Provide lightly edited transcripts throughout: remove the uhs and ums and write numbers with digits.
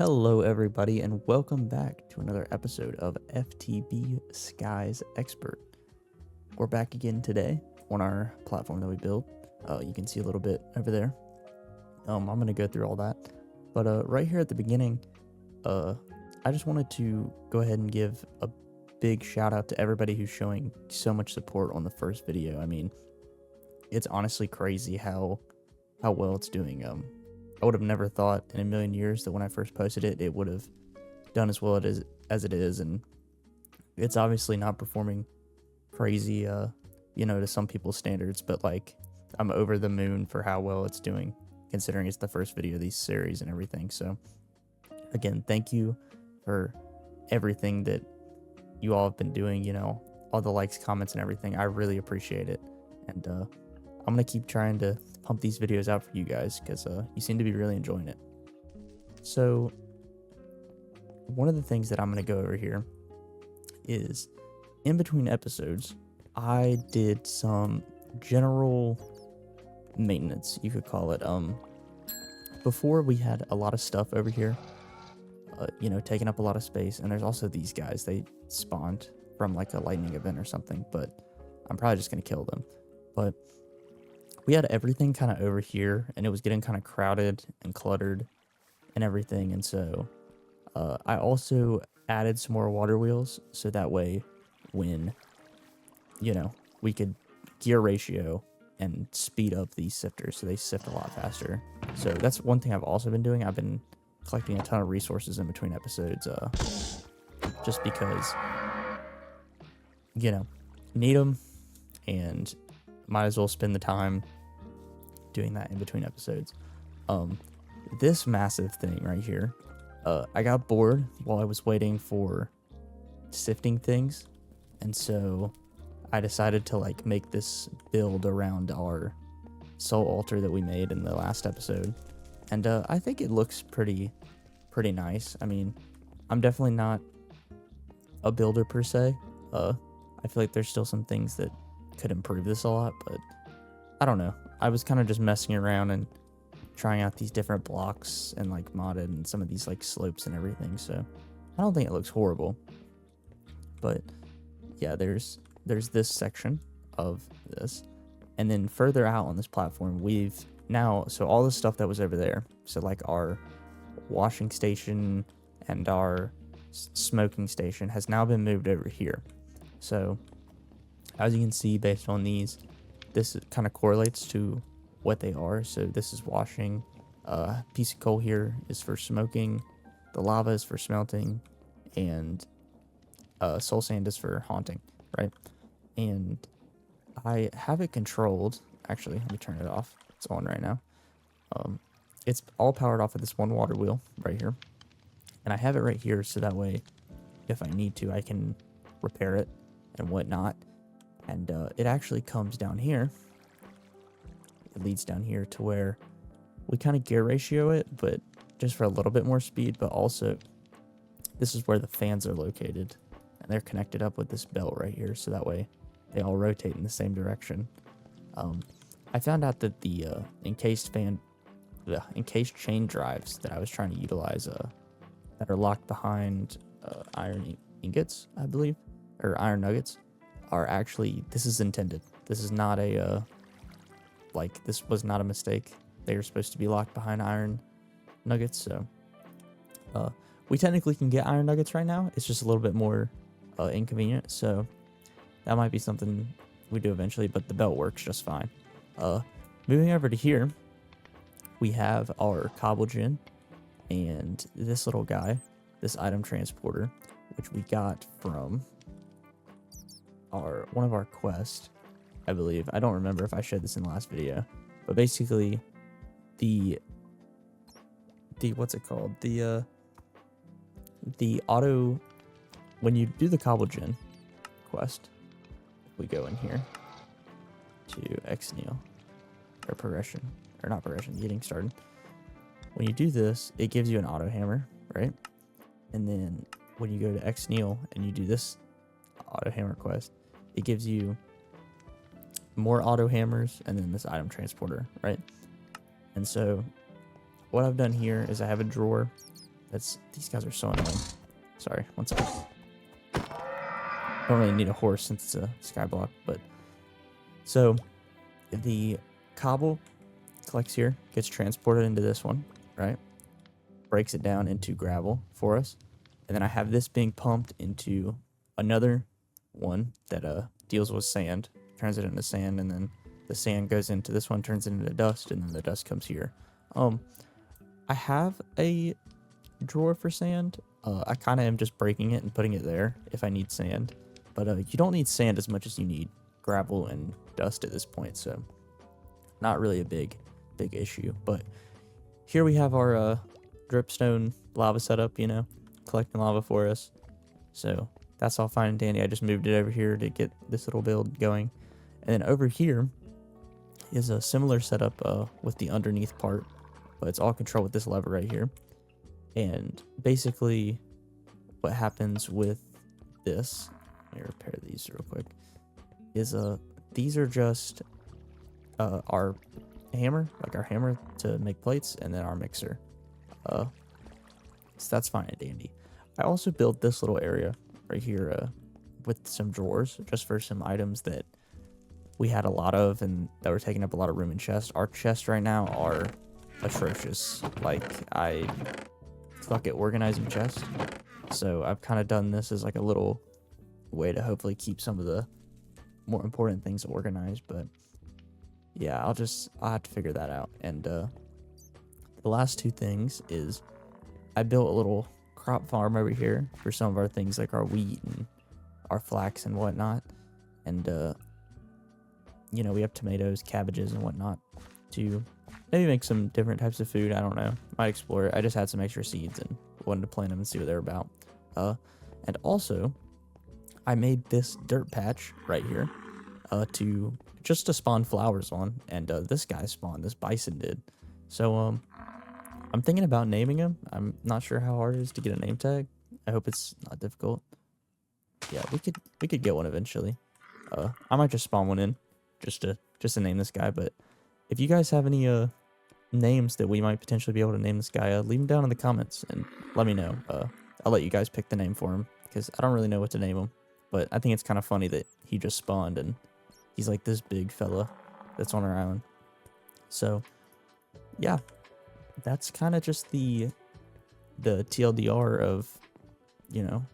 Hello everybody and welcome back to another episode of FTB Skies Expert. We're back again today on our platform that we built. You can see a little bit over there. I'm going to go through all that. But right here at the beginning, I just wanted to go ahead and give a big shout out to everybody who's showing so much support on the first video. I mean, it's honestly crazy how well it's doing. I would have never thought in a million years that when I first posted it, it would have done as well as it is. And it's obviously not performing crazy, to some people's standards, but like I'm over the moon for how well it's doing, considering it's the first video of these series and everything. So again, thank you for everything that you all have been doing, all the likes, comments, and everything. I really appreciate it. And I'm going to keep trying to pump these videos out for you guys because you seem to be really enjoying it. So one of the things that I'm going to go over here is in between episodes, I did some general maintenance, you could call it. Before we had a lot of stuff over here, taking up a lot of space. And there's also these guys, they spawned from like a lightning event or something, but I'm probably just going to kill them. But we had everything kind of over here, and it was getting kind of crowded and cluttered and everything. And so I also added some more water wheels, so that way when, we could gear ratio and speed up these sifters so they sift a lot faster. So that's one thing I've also been doing. I've been collecting a ton of resources in between episodes just because, need them, and might as well spend the time doing that in between episodes. This massive thing right here, I got bored while I was waiting for sifting things, and so I decided to make this build around our soul altar that we made in the last episode, and I think it looks pretty nice. I mean, I'm definitely not a builder per se. I feel like there's still some things that could improve this a lot, but I don't know. I was kind of just messing around and trying out these different blocks and modded and some of these slopes and everything, so I don't think it looks horrible. But yeah, there's this section of this, and then further out on this platform we've now, so all the stuff that was over there, so our washing station and our smoking station has now been moved over here. So as you can see, based on these, this kind of correlates to what they are. So this is washing. Piece of coal here is for smoking. The lava is for smelting. And soul sand is for haunting, right? And I have it controlled. Actually, let me turn it off. It's on right now. It's all powered off of this one water wheel right here. And I have it right here so that way, if I need to, I can repair it and whatnot. And it actually comes down here. It leads down here to where we kind of gear ratio it, but just for a little bit more speed. But also, this is where the fans are located, and they're connected up with this belt right here, so that way they all rotate in the same direction. I found out that the encased chain drives that I was trying to utilize that are locked behind iron ingots, I believe, or iron nuggets, are actually, this is intended. This is not a this was not a mistake. They are supposed to be locked behind iron nuggets. So we technically can get iron nuggets right now. It's just a little bit more inconvenient. So that might be something we do eventually, but the belt works just fine. Moving over to here, we have our cobble gen and this little guy, this item transporter, which we got from one of our quests, I believe. I don't remember if I showed this in the last video, but basically the what's it called? The auto, when you do the cobble gen quest, we go in here to Exneal, or progression, or not progression, getting started. When you do this, it gives you an auto hammer, right? And then when you go to Exneal and you do this auto hammer quest, it gives you more auto hammers and then this item transporter, right? And so what I've done here is I have a drawer these guys are so annoying. Sorry, one second. Don't really need a horse since it's a skyblock, but so the cobble collects here, gets transported into this one, right? Breaks it down into gravel for us, and then I have this being pumped into another one that deals with sand, turns it into sand, and then the sand goes into this one, turns it into dust, and then the dust comes here. I have a drawer for sand. I kind of am just breaking it and putting it there if I need sand, but you don't need sand as much as you need gravel and dust at this point, so not really a big issue. But here we have our dripstone lava setup, you know, collecting lava for us. So that's all fine and dandy. I just moved it over here to get this little build going. And then over here is a similar setup with the underneath part, but it's all controlled with this lever right here. And basically what happens with this, let me repair these real quick, is these are just our hammer, like our hammer to make plates, and then our mixer. So that's fine and dandy. I also built this little area right here with some drawers just for some items that we had a lot of and that were taking up a lot of room in chests. Our chests right now are atrocious. Like, I suck at organizing chests, so I've kind of done this as like a little way to hopefully keep some of the more important things organized. But yeah, I'll have to figure that out. And the last two things is I built a little crop farm over here for some of our things like our wheat and our flax and whatnot. And you know, we have tomatoes, cabbages, and whatnot to maybe make some different types of food. I don't know. Might explore it. I just had some extra seeds and wanted to plant them and see what they're about. And also, I made this dirt patch right here to spawn flowers on. And this guy spawned. This bison did. So I'm thinking about naming him. I'm not sure how hard it is to get a name tag. I hope it's not difficult. Yeah, we could get one eventually. I might just spawn one in just to name this guy. But if you guys have any names that we might potentially be able to name this guy, leave them down in the comments and let me know. I'll let you guys pick the name for him because I don't really know what to name him. But I think it's kind of funny that he just spawned and he's like this big fella that's on our island. So yeah, that's kind of just the TLDR of, you know,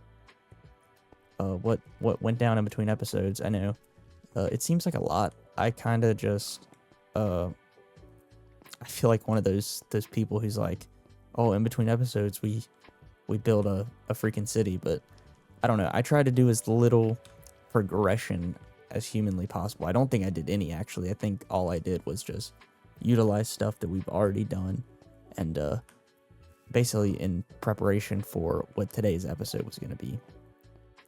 what went down in between episodes. I know it seems like a lot. I kind of just I feel like one of those people who's like, oh, in between episodes we build a freaking city. But I don't know. I try to do as little progression as humanly possible. I don't think I did any, actually. I think all I did was just utilize stuff that we've already done and basically in preparation for what today's episode was going to be.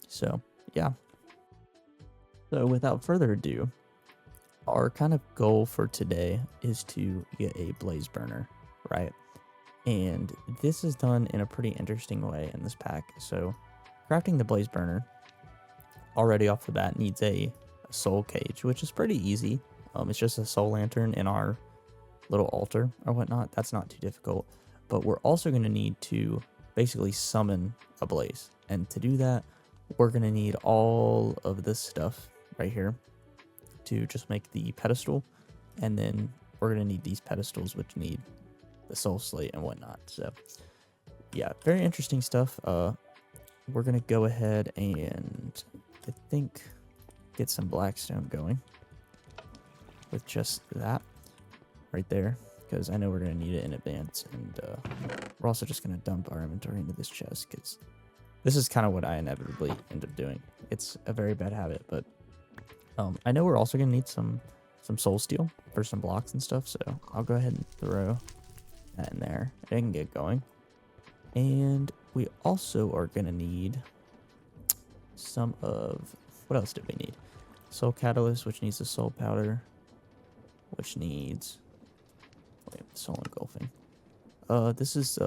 So yeah. So without further ado, our kind of goal for today is to get a blaze burner, right? And this is done in a pretty interesting way in this pack. So crafting the blaze burner already off the bat needs a soul cage, which is pretty easy. It's just a soul lantern in our little altar or whatnot. That's not too difficult. But we're also going to need to basically summon a blaze. And to do that, we're going to need all of this stuff right here to just make the pedestal. And then we're going to need these pedestals, which need the soul slate and whatnot. So yeah, very interesting stuff. We're going to go ahead and I think get some blackstone going with just that right there, because I know we're going to need it in advance. And we're also just going to dump our inventory into this chest because this is kind of what I inevitably end up doing. It's a very bad habit, but I know we're also going to need some soul steel for some blocks and stuff, so I'll go ahead and throw that in there. I can get going. And we also are going to need some of... What else did we need? Soul catalyst, which needs the soul powder, which needs... Wait, soul engulfing. This is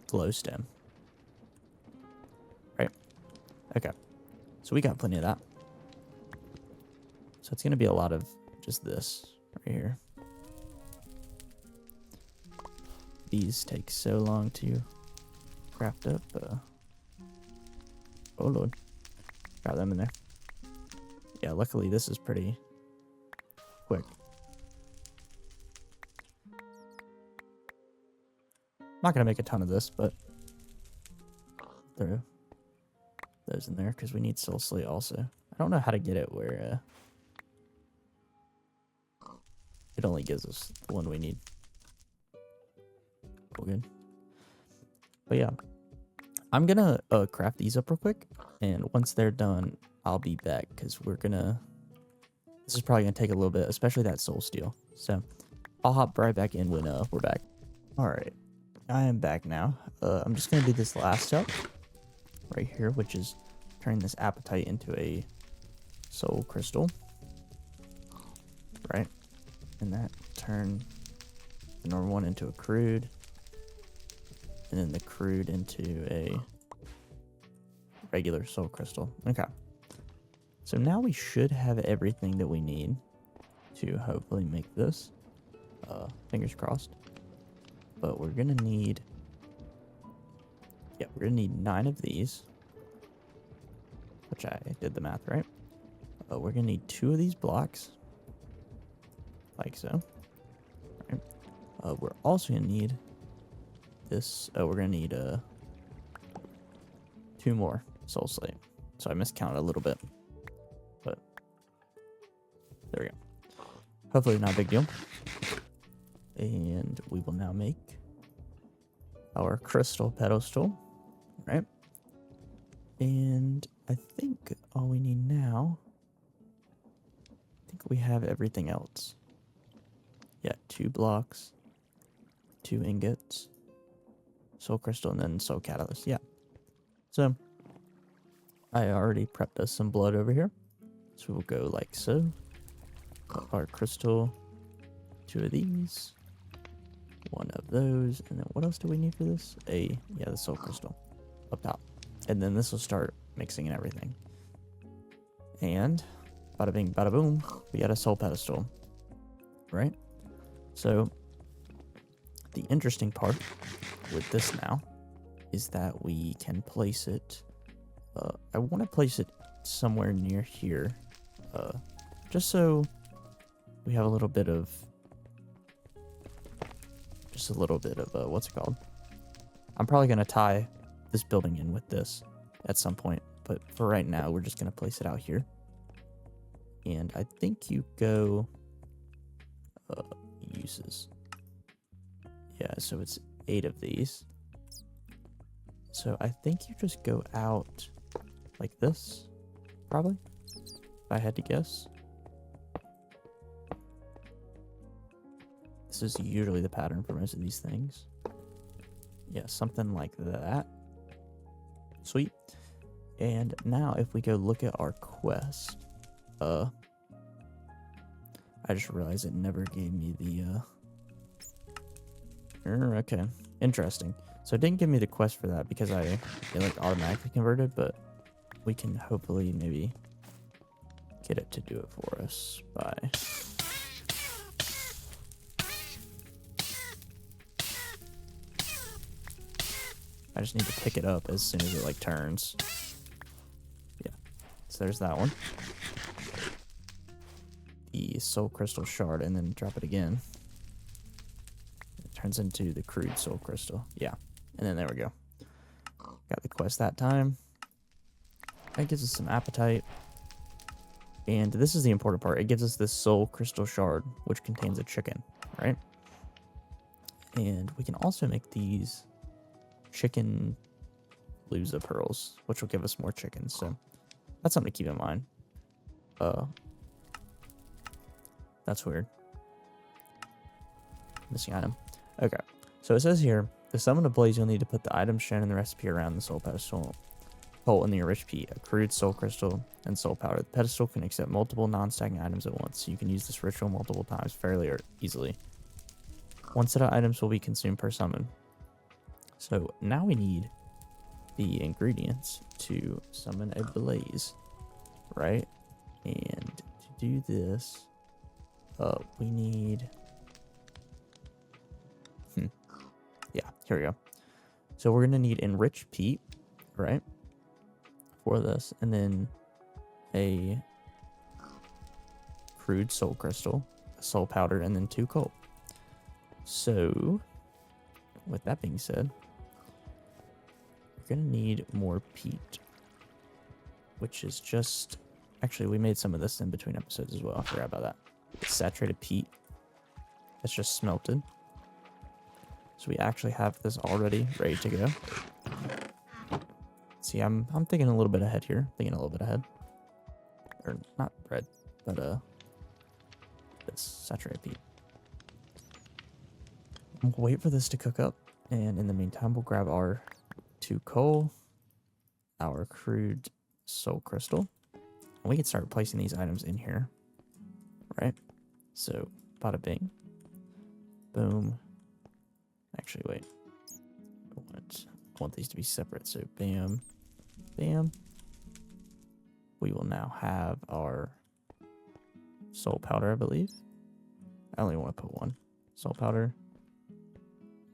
glow stem. Right? Okay. So we got plenty of that. So it's going to be a lot of just this right here. These take so long to craft up. Oh lord. Got them in there. Yeah, luckily this is pretty quick. Not gonna make a ton of this, but throw those in there because we need soul slate also. I don't know how to get it where it only gives us the one we need. All good. But yeah, I'm gonna craft these up real quick, and once they're done, I'll be back because we're gonna. This is probably gonna take a little bit, especially that soul steel. So I'll hop right back in when we're back. All right, I am back now. I'm just gonna do this last step right here, which is turning this apatite into a soul crystal, right? And that turn the normal one into a crude, and then the crude into a regular soul crystal. Okay. So now we should have everything that we need to hopefully make this. Fingers crossed. But we're gonna need, we're gonna need 9 of these, which I did the math right. We're gonna need 2 of these blocks, like so. Right. We're also gonna need this. We're gonna need 2 more soul slate. So I miscounted a little bit, but there we go. Hopefully not a big deal. And we will now make our crystal pedestal, right? And I think all we need now, I think we have everything else. Yeah, 2 blocks, 2 ingots, soul crystal, and then soul catalyst. Yeah. So I already prepped us some blood over here. So we'll go like so. Our crystal, 2 of these, 1 of those, and then what else do we need for this? The soul crystal up top. And then this will start mixing and everything. And bada bing, bada boom, we got a soul pedestal, right? So the interesting part with this now is that we can place it. I want to place it somewhere near here, just so we have a little bit of, what's it called? I'm probably going to tie this building in with this at some point, but for right now, we're just going to place it out here. And I think you go uses. Yeah, so it's 8 of these. So I think you just go out like this, probably, if I had to guess. This is usually the pattern for most of these things. Yeah, something like that. Sweet. And now if we go look at our quest, I just realized it never gave me the, okay, interesting. So it didn't give me the quest for that because it like automatically converted, but we can hopefully maybe get it to do it for us by... I just need to pick it up as soon as it like turns. Yeah, so there's that one. The soul crystal shard, and then drop it again. It turns into the crude soul crystal. Yeah, and then there we go. Got the quest that time. That gives us some appetite. And this is the important part. It gives us this soul crystal shard, which contains a chicken, right? And we can also make these chicken Lusa pearls, which will give us more chickens. So that's something to keep in mind. That's weird. Missing item. Okay, so it says here, to summon a blaze, you'll need to put the items shown in the recipe around the soul pedestal hole in the recipe, a crude soul crystal, and soul powder. The pedestal can accept multiple non-stacking items at once, so you can use this ritual multiple times fairly easily. 1 set of items will be consumed per summon. So now we need the ingredients to summon a blaze, right? And to do this, we need... Here we go. So we're going to need enriched peat, right? For this. And then a crude soul crystal, a soul powder, and then 2 coal. So, with that being said, we're going to need more peat. Which is just... Actually, we made some of this in between episodes as well. I forgot about that. It's saturated peat. That's just smelted. So we actually have this already ready to go. See, I'm thinking a little bit ahead here. Thinking a little bit ahead. Or not red, but this saturated peat. We'll wait for this to cook up, and in the meantime, we'll grab our 2 coal, our crude soul crystal, and we can start placing these items in here, right? So, bada bing, boom. Actually, wait. I want these to be separate. So, bam, bam. We will now have our soul powder, I believe. I only want to put 1 soul powder.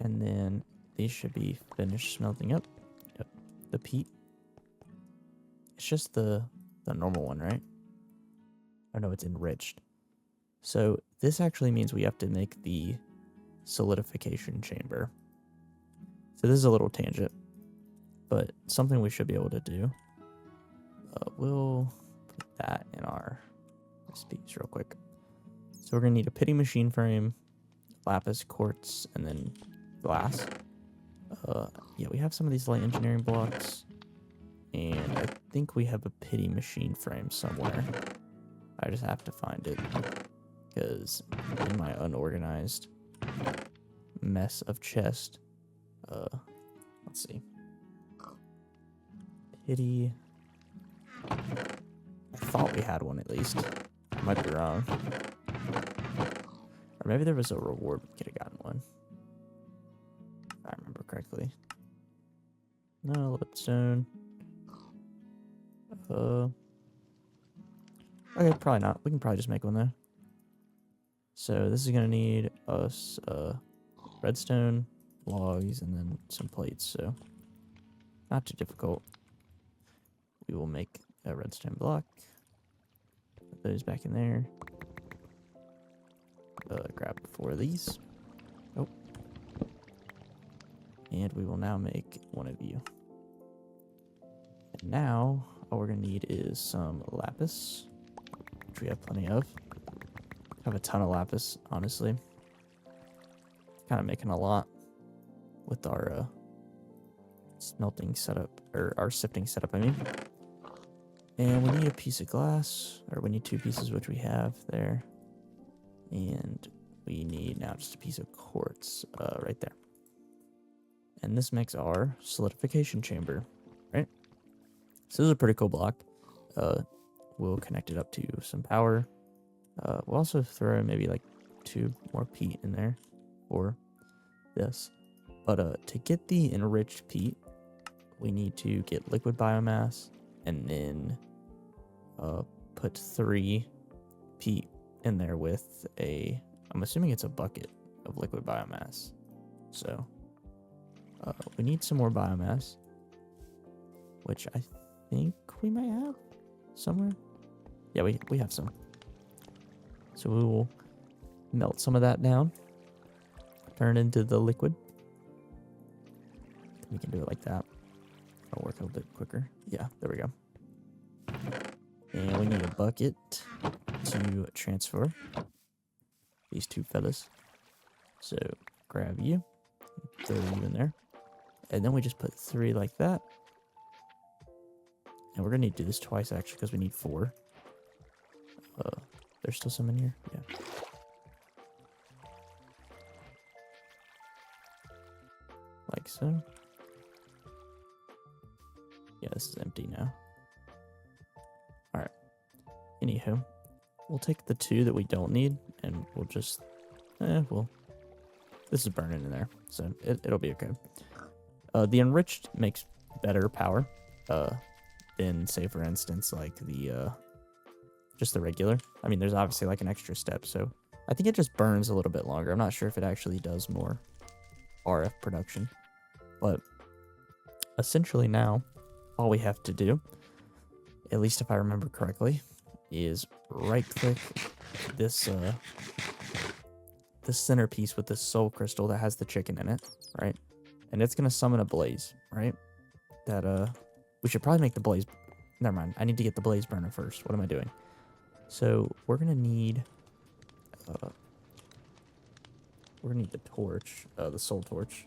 And then these should be finished smelting up. Yep, the peat. It's just the normal one, right? Oh no, it's enriched. So this actually means we have to make the solidification chamber. So this is a little tangent, but something we should be able to do. We'll put that in our recipes real quick. So we're gonna need a pity machine frame, lapis, quartz, and then glass. Yeah, we have some of these light engineering blocks, and I think we have a pity machine frame somewhere. I just have to find it because in my unorganized mess of chest, let's see, pity. I thought we had one at least. I might be wrong, or maybe there was a reward we could have gotten one. If I remember correctly. No, lipstone. Okay, probably not. We can probably just make one though. So this is gonna need us redstone, logs, and then some plates. So not too difficult. We will make a redstone block. Put those back in there. Grab 4 of these. Oh. And we will now make 1 of you. And now, all we're going to need is some lapis, which we have plenty of. I have a ton of lapis, honestly. Kind of making a lot with our smelting setup, or our sifting setup, I mean. And we need a piece of glass, or we need 2 pieces, which we have there. And we need now just a piece of quartz right there. And this makes our solidification chamber, right? So this is a pretty cool block. We'll connect it up to some power. We'll also throw maybe like 2 more peat in there for this. But to get the enriched peat, we need to get liquid biomass and then put 3 peat in there with a, I'm assuming it's a bucket of liquid biomass. So we need some more biomass, which I think we might have somewhere. Yeah, we have some. So we will melt some of that down, turn it into the liquid. We can do it like that. It'll work a little bit quicker. Yeah, there we go. And we need a bucket to transfer these 2 fellas. So grab you, throw you in there. And then we just put 3 like that. And we're going to need to do this twice, actually, because we need 4. There's still some in here? Yeah. Like so. Yeah, this is empty now. Alright. Anywho, we'll take the 2 that we don't need, and we'll just... this is burning in there, so it'll be okay. The enriched makes better power than, say, for instance, like the just the regular. I mean, there's obviously like an extra step, so I think it just burns a little bit longer. I'm not sure if it actually does more RF production. But essentially now, all we have to do, at least if I remember correctly, is right-click this this centerpiece with this soul crystal that has the chicken in it, right? And it's gonna summon a blaze, right? That we should probably make the blaze. Never mind. I need to get the blaze burner first. What am I doing? So we're gonna need the torch, the soul torch.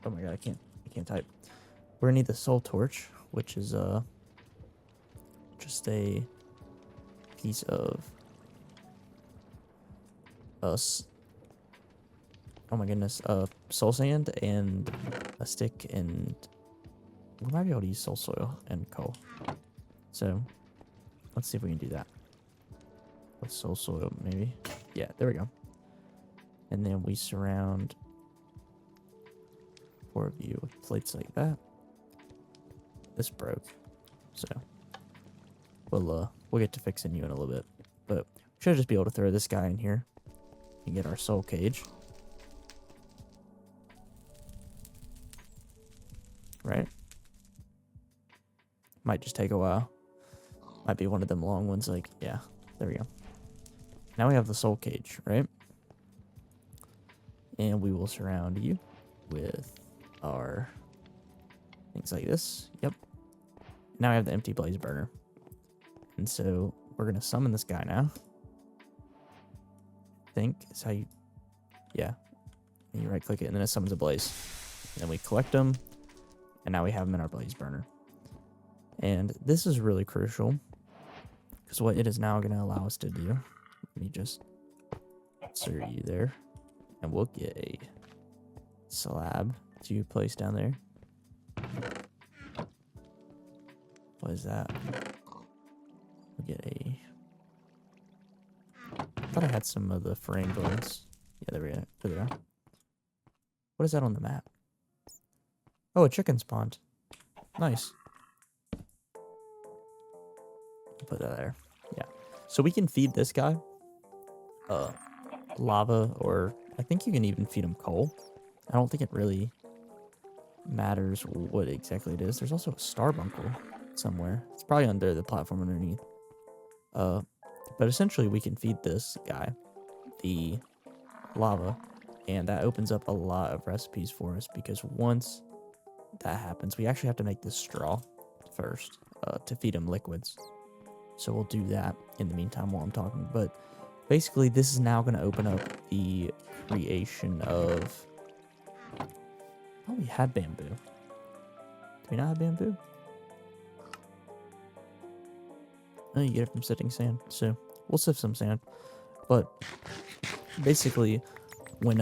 Oh my god, I can't type. We're gonna need the soul torch, which is just a piece of us. Oh my goodness, soul sand and a stick, and we might be able to use soul soil and coal. So let's see if we can do that with soul soil, maybe. Yeah, there we go. And then we surround 4 of you with plates like that. This broke, so we'll get to fixing you in a little bit. But we should just be able to throw this guy in here and get our soul cage. Right? Might just take a while. Might be one of them long ones, like, yeah, there we go. Now we have the soul cage, right? And we will surround you with our things like this. Yep. Now I have the empty blaze burner. And so we're going to summon this guy now. I think is how you, yeah. And you right click it and then it summons a blaze. And then we collect them. And now we have them in our blaze burner. And this is really crucial because what it is now going to allow us to do, let me just insert you there, and we'll get a slab to place down there. What is that? We'll get a, I thought I had some of the frame bones. Yeah, there we go. There we go. What is that on the map? Oh, a chicken spawned. Nice. Put that there. Yeah. So we can feed this guy lava, or I think you can even feed him coal. I don't think it really matters what exactly it is. There's also a starbuncle somewhere. It's probably under the platform underneath. But essentially we can feed this guy the lava, and that opens up a lot of recipes for us, because once that happens, we actually have to make this straw first to feed him liquids. So we'll do that in the meantime while I'm talking. But basically, this is now going to open up the creation of... Oh, we had bamboo. Do we not have bamboo? Oh, you get it from sifting sand. So we'll sift some sand. But basically, when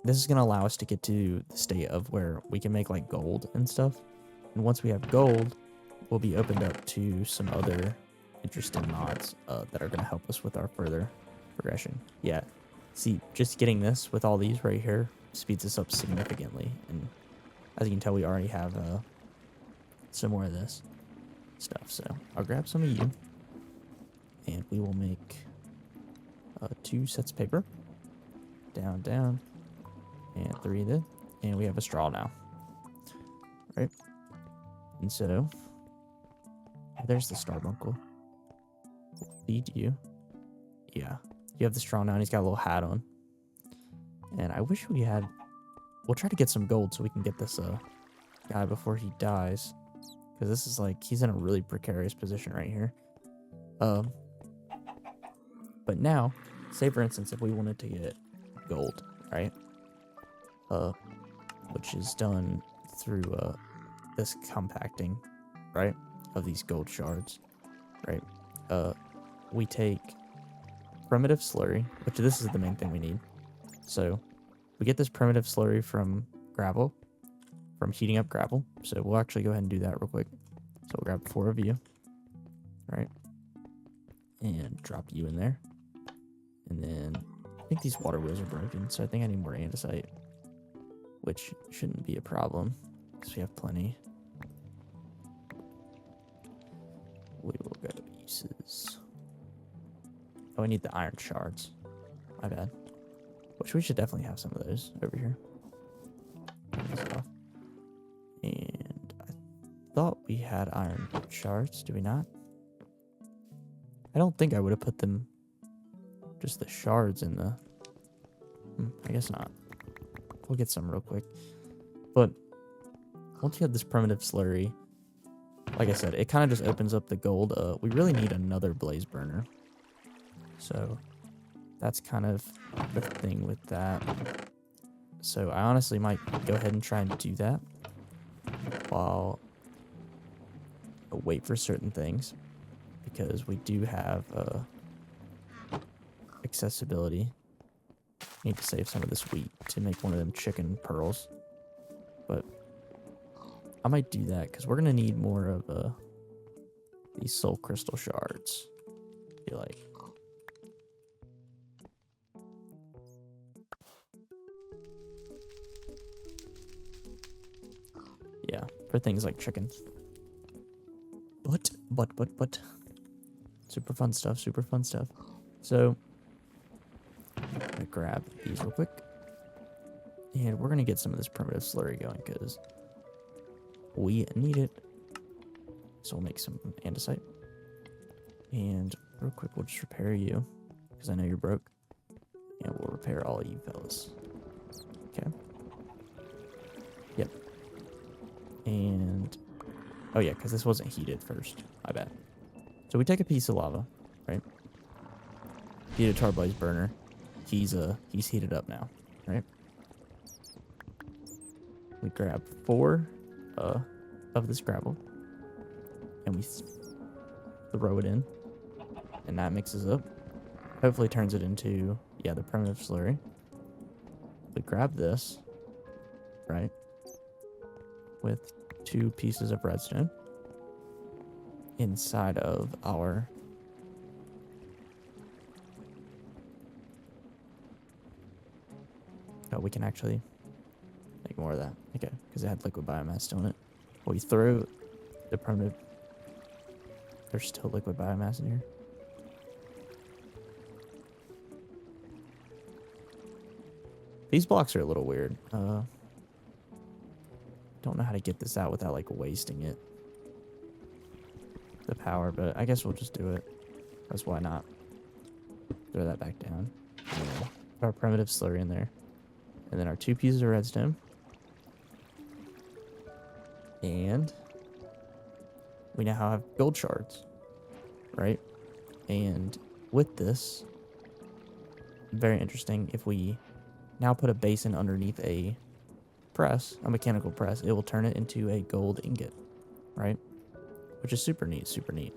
this is going to allow us to get to the state of where we can make like gold and stuff. And once we have gold, we'll be opened up to some other interesting mods that are going to help us with our further progression. Yeah, see, just getting this with all these right here speeds us up significantly. And as you can tell, we already have some more of this stuff. So I'll grab some of you, and we will make 2 sets of paper. Down, down, and 3 of it. And we have a straw now. Right? And so... there's the starbuncle. We'll feed you. Yeah. You have the straw now, and he's got a little hat on. And I wish we had... We'll try to get some gold so we can get this guy before he dies. Because this is like... he's in a really precarious position right here. But now, say for instance, if we wanted to get gold, right? Which is done through this compacting, right? Of these gold shards, right? We take primitive slurry, which this is the main thing we need. So we get this primitive slurry from gravel, from heating up gravel. So we'll actually go ahead and do that real quick. So we'll grab 4 of you, right? And drop you in there. And then I think these water wheels are broken, so I think I need more andesite, which shouldn't be a problem because we have plenty. We will go to uses. Oh, I need the iron shards. My bad. which we should definitely have some of those over here. And I thought we had iron shards, do we not? I don't think I would have put them, just the shards in the... I guess not. We'll get some real quick. But once you have this primitive slurry, like I said, it kind of just opens up the gold. We really need another blaze burner. So that's kind of the thing with that. So I honestly might go ahead and try and do that while I wait for certain things, because we do have accessibility. Need to save some of this wheat to make one of them chicken pearls, but I might do that because we're gonna need more of these soul crystal shards. I feel like. Yeah, for things like chickens. But. Super fun stuff, super fun stuff. So, I'm gonna grab these real quick. And we're gonna get some of this primitive slurry going because we need it. So we'll make some andesite. And real quick, we'll just repair you because I know you're broke. And we'll repair all of you fellas. Okay. Yep. And oh yeah, because this wasn't heated first. My bad. So we take a piece of lava, right? Heat a tar blaze burner. He's heated up now, right? We grab 4 of this gravel and we throw it in, and that mixes up. Hopefully turns it into, yeah, the primitive slurry. We grab this, right, with 2 pieces of redstone inside of our we can actually make more of that. Okay, because it had liquid biomass still in it. We throw the primitive. There's still liquid biomass in here. These blocks are a little weird. Don't know how to get this out without like wasting it. The power, but I guess we'll just do it. That's why not. Throw that back down. Yeah. Our primitive slurry in there. And then our 2 pieces of redstone. And we now have gold shards, right? And with this, very interesting, if we now put a basin underneath a press, a mechanical press, it will turn it into a gold ingot, right? Which is super neat, super neat.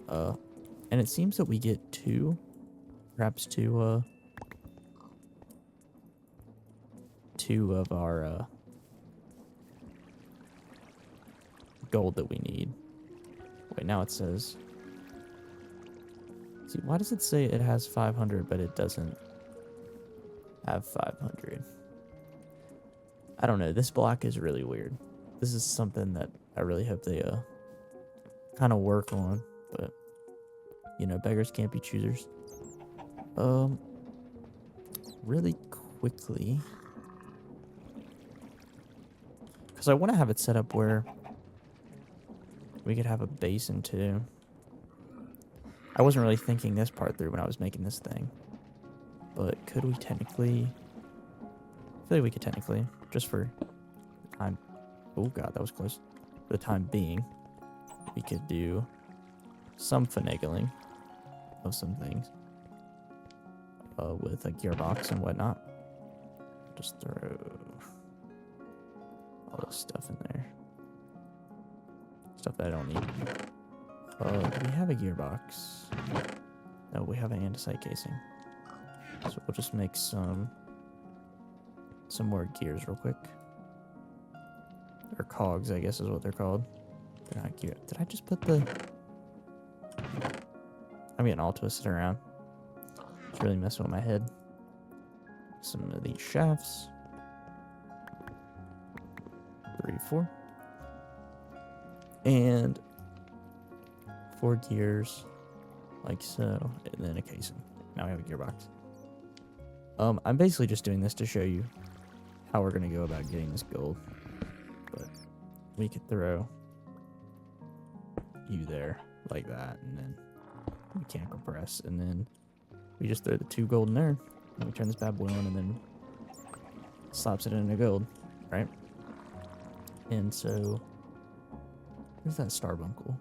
And it seems that we get 2, perhaps 2 of our gold that we need. Wait, now it says, see, why does it say it has 500 but it doesn't have 500? I don't know, this block is really weird. This is something that I really hope they kind of work on, but you know, beggars can't be choosers. Really quickly, because I want to have it set up where we could have a basin too. I wasn't really thinking this part through when I was making this thing, but could we technically? I feel like we could technically, just for time. Oh god, that was close. For the time being, we could do some finagling of some things with a gearbox and whatnot. Just throw all this stuff in there. Stuff that I don't need. Do we have a gearbox? No, we have an andesite casing. So we'll just make some more gears real quick. Or cogs, I guess is what they're called. They're not gear. Did I just put the... I'm getting all twisted around. It's really messing with my head. Some of these shafts. 3, 4. And 4 gears, like so, and then a casing. Now we have a gearbox. I'm basically just doing this to show you how we're gonna go about getting this gold. But we could throw you there like that, and then mechanical press, and then we just throw the 2 gold in there, and we turn this bad boy on, and then slaps it into gold, right? And so, where's that starbuncle?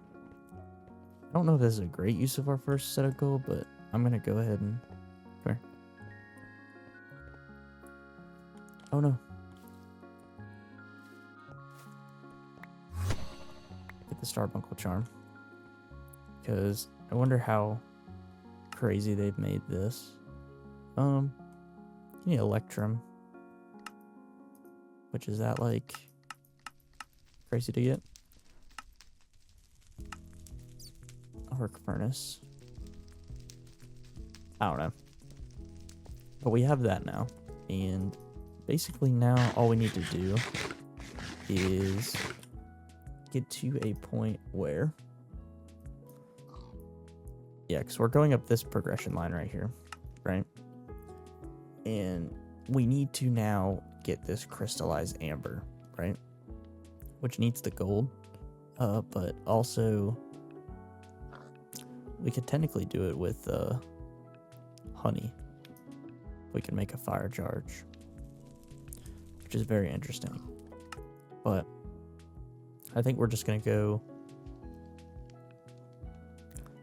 I don't know if this is a great use of our first set of gold, but I'm gonna go ahead and come here. Oh no. Get the starbuncle charm. Because I wonder how crazy they've made this. You need electrum. Which is that like crazy to get? Arc furnace. I don't know. But we have that now. And basically now all we need to do is get to a point where, yeah, because we're going up this progression line right here, right? And we need to now get this crystallized amber, right? Which needs the gold, but also we could technically do it with honey. We can make a fire charge, which is very interesting. But I think we're just gonna go.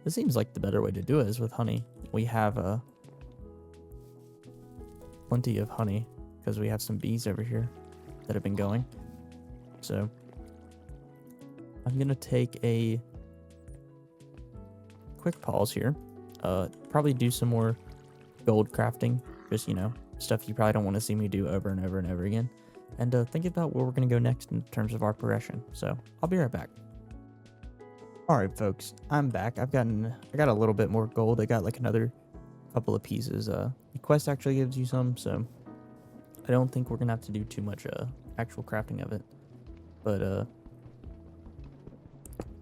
This seems like the better way to do it is with honey. We have plenty of honey because we have some bees over here that have been going. So I'm gonna take a quick pause here. Probably do some more gold crafting. Just, you know, stuff you probably don't want to see me do over and over and over again. And think about where we're gonna go next in terms of our progression. So I'll be right back. Alright folks, I'm back. I got a little bit more gold. I got like another couple of pieces. The quest actually gives you some, so I don't think we're gonna have to do too much actual crafting of it. But I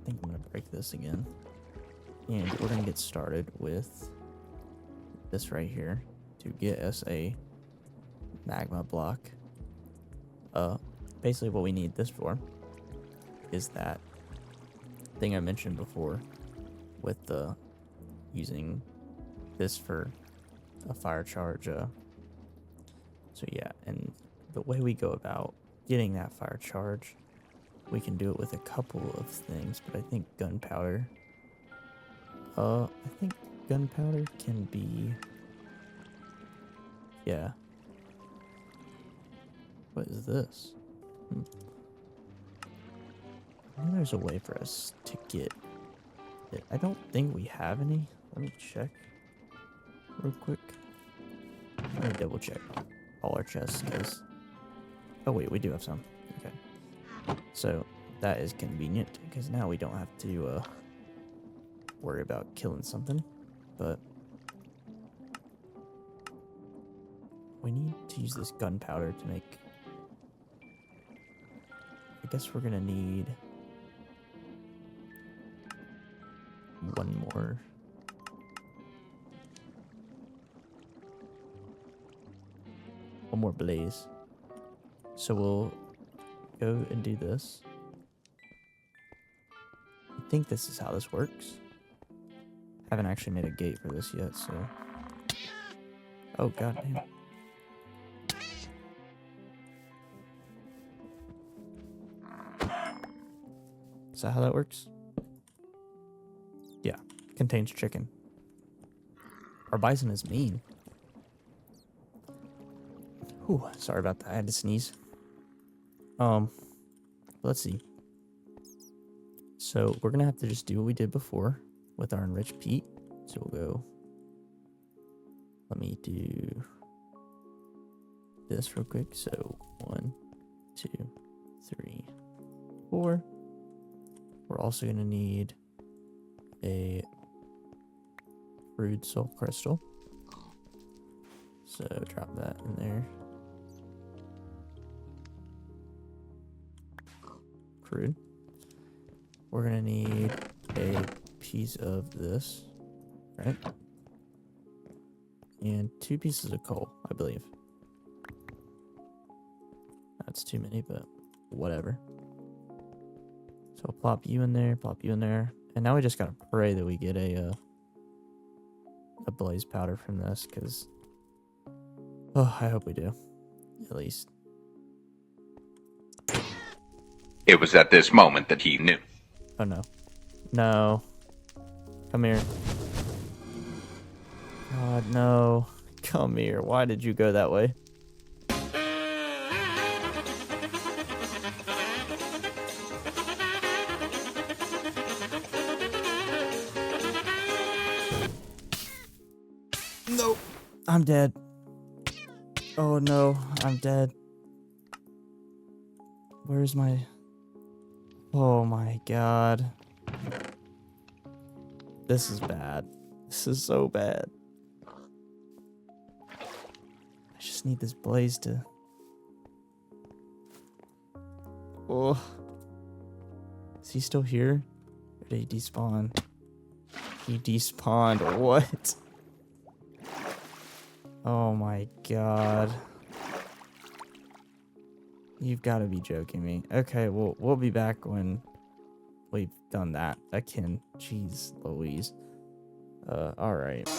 think I'm gonna break this again. And we're gonna get started with this right here to get us a magma block. Basically what we need this for is that thing I mentioned before with using this for a fire charge. So yeah, and the way we go about getting that fire charge, we can do it with a couple of things, but I think gunpowder. I think gunpowder can be. Yeah. What is this? I know there's a way for us to get it. I don't think we have any. Let me check real quick. Let me double check all our chests, because... Oh wait, we do have some. Okay. So that is convenient, because now we don't have to worry about killing something. But we need to use this gunpowder to make... I guess we're gonna need one more blaze. So we'll go and do this. I think this is how this works. Haven't actually made a gate for this yet, so... Oh, god damn. Is that how that works? Yeah. Contains chicken. Our bison is mean. Whew, sorry about that. I had to sneeze. Let's see. So we're gonna have to just do what we did before with our enriched peat. So we'll go. Let me do this real quick. So 1, 2, 3, 4. We're also gonna need a crude soul crystal. So drop that in there. Crude. We're gonna need a piece of this, right? and 2 pieces of coal, I believe. That's too many, but whatever. So I'll plop you in there, and now we just gotta pray that we get a blaze powder from this, because oh, I hope we do, at least. It was at this moment that he knew. Oh no, no, come here. God, no, come here. Why did you go that way? Nope. I'm dead. Oh no, I'm dead. Where's my... Oh my god. This is bad. This is so bad. I just need this blaze to... Oh. Is he still here? Or did he despawn? He despawned. What? Oh my god. You've got to be joking me. Okay, well, we'll be back when we've done that. Jeez Louise. Alright.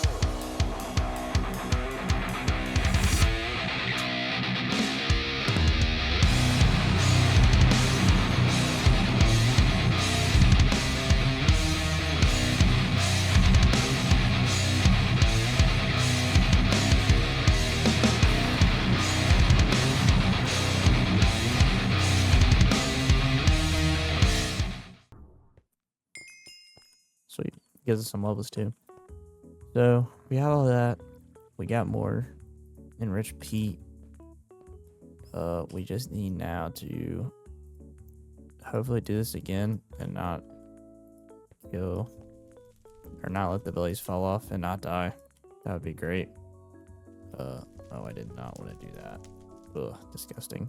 Sweet. Gives us some levels too. So we have all that. We got more enriched peat. We just need now to hopefully do this again and not go, or not let the blaze fall off and not die. That would be great. Oh, I did not want to do that. Ugh, disgusting.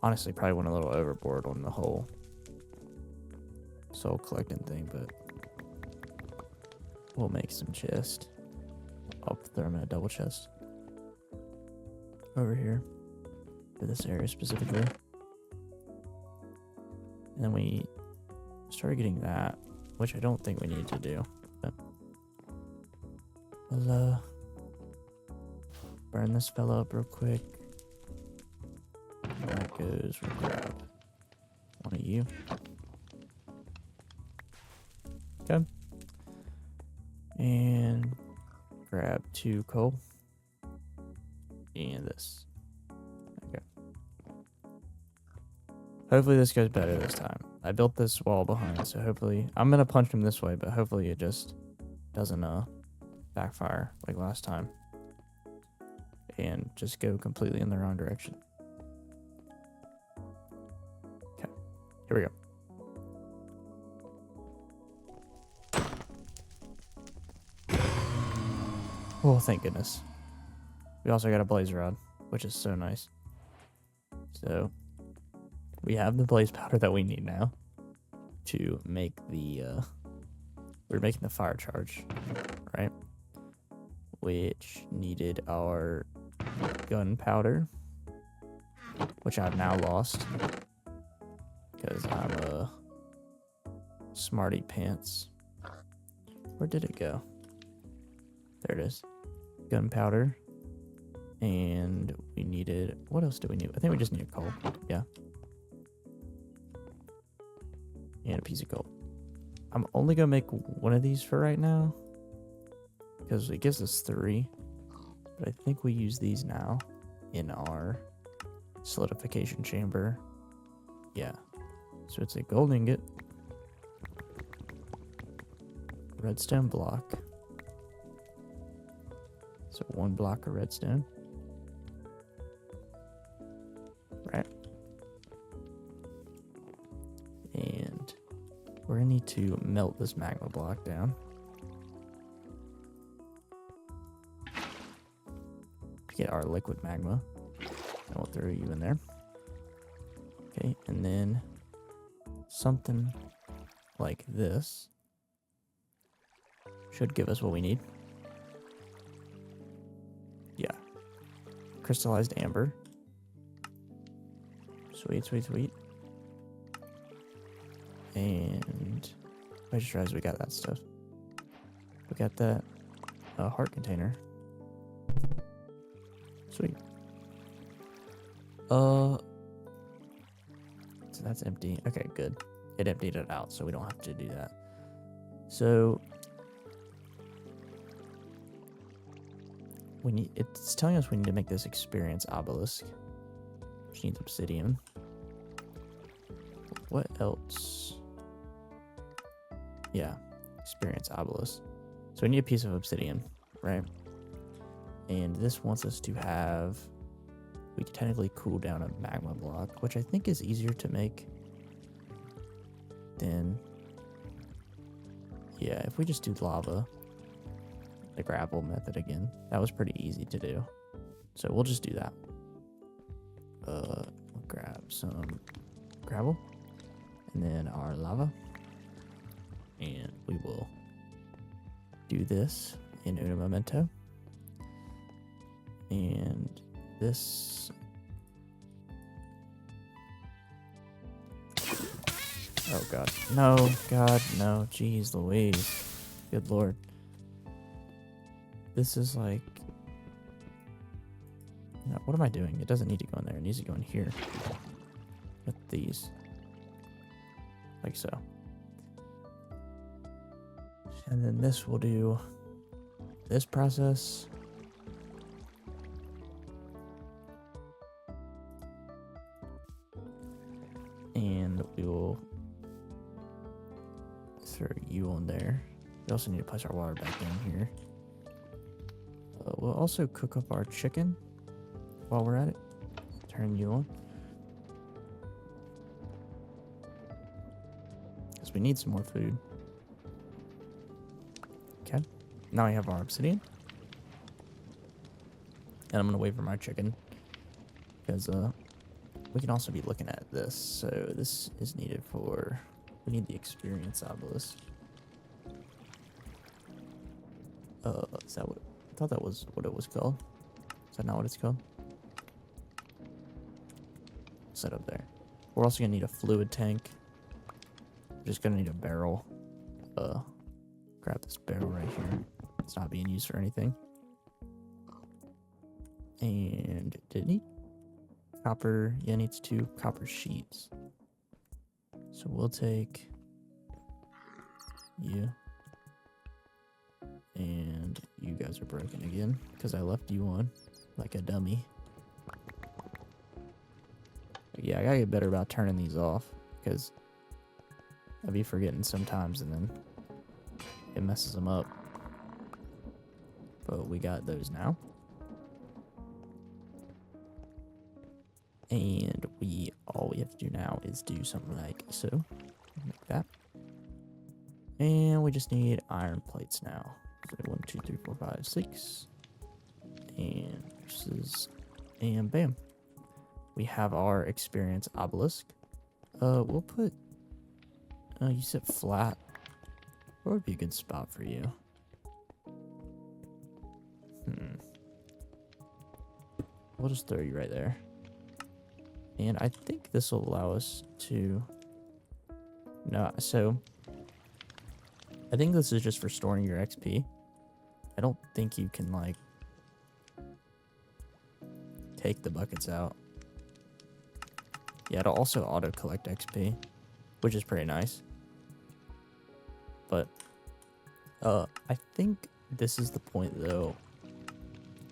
Honestly, probably went a little overboard on the whole soul collecting thing, but we'll make some chest. I'll throw them in a double chest over here for this area specifically. And then we started getting that, which I don't think we need to do, but we'll burn this fella up real quick. And that goes, we'll grab one of you. Okay. And grab 2 coal. And this. Okay. Hopefully this goes better this time. I built this wall behind, so hopefully... I'm gonna punch him this way, but hopefully it just doesn't backfire like last time. And just go completely in the wrong direction. Okay. Here we go. Oh, thank goodness. We also got a blaze rod, which is so nice. So, we have the blaze powder that we need now to make the, we're making the fire charge, right? Which needed our gunpowder, which I've now lost because I'm a smarty pants. Where did it go? There it is. Gunpowder. And we needed... What else do we need? I think we just need coal. Yeah. And a piece of coal. I'm only going to make one of these for right now, because it gives us 3. But I think we use these now in our solidification chamber. Yeah. So it's a gold ingot. Redstone block. So 1 block of redstone. Right. And we're gonna need to melt this magma block down. To get our liquid magma. And we'll throw you in there. Okay, and then something like this should give us what we need. Yeah. Crystalized amber. Sweet, sweet, sweet. And I just realized we got that stuff. We got that heart container. Sweet. So that's empty. Okay, good. It emptied it out, so we don't have to do that. So we need. It's telling us we need to make this experience obelisk, which needs obsidian. What else? Yeah, experience obelisk. So we need a piece of obsidian, right? And this wants us to have. We can technically cool down a magma block, which I think is easier to make than. Yeah, if we just do lava, the gravel method again, that was pretty easy to do. So we'll just do that. We'll grab some gravel and then our lava, and we will do this in uno momento. And this. Oh god. No, god, no. Jeez Louise. Good lord. This is like. No, what am I doing? It doesn't need to go in there. It needs to go in here. With these. Like so. And then this will do this process. And we will throw you on there. We also need to place our water back in here. We'll also cook up our chicken while we're at it. Turn you on. Because we need some more food. Okay. Now we have our obsidian. And I'm going to wait for my chicken. Because, we can also be looking at this. So this is needed for. We need the experience obelisk. Is that what? I thought that was what it was called. Is that not what it's called? Set up there. We're also gonna need a fluid tank. We're just gonna need a barrel. Grab this barrel right here. It's not being used for anything. And did it need copper? Yeah, it needs 2 copper sheets. So we'll take you. And you guys are broken again because I left you on like a dummy. Yeah, I gotta get better about turning these off because I'll be forgetting sometimes and then it messes them up. But we got those now. And all we have to do now is do something like so. Like that. And we just need iron plates now. So 1, 2, 3, 4, 5, 6. And and bam. We have our experience obelisk. We'll put you said flat. Where would be a good spot for you? We'll just throw you right there. And I think this will allow us to. No, so I think this is just for storing your XP. I don't think you can like take the buckets out. Yeah, it'll also auto collect XP, which is pretty nice. But I think this is the point though.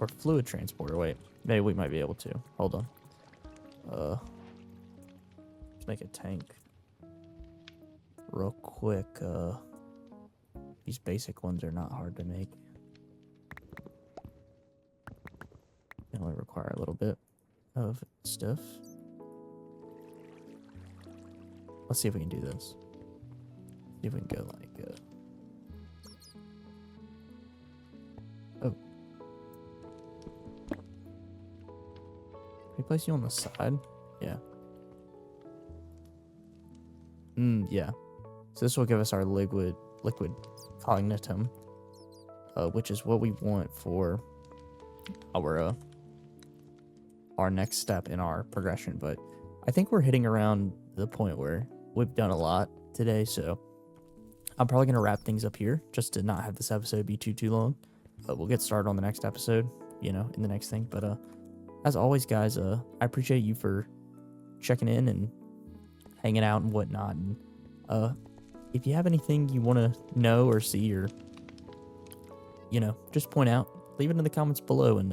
Or fluid transporter. Wait, maybe we might be able to. Hold on. Let's make a tank real quick. These basic ones are not hard to make. They only require a little bit of stuff. Let's see if we can do this. See if we can go like oh. Can we place you on the side? Yeah. Yeah. So this will give us our liquid cognitum, which is what we want for our next step in our progression. But I think we're hitting around the point where we've done a lot today, so I'm probably gonna wrap things up here just to not have this episode be too long. But we'll get started on the next episode, in the next thing. But as always, guys, I appreciate you for checking in and hanging out and whatnot. And if you have anything you want to know or see, or just point out, leave it in the comments below. And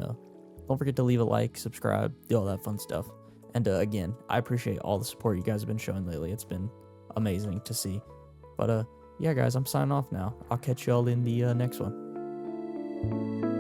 don't forget to leave a like, subscribe, do all that fun stuff. And again, I appreciate all the support you guys have been showing lately. It's been amazing to see. But yeah, guys, I'm signing off now. I'll catch y'all in the next one.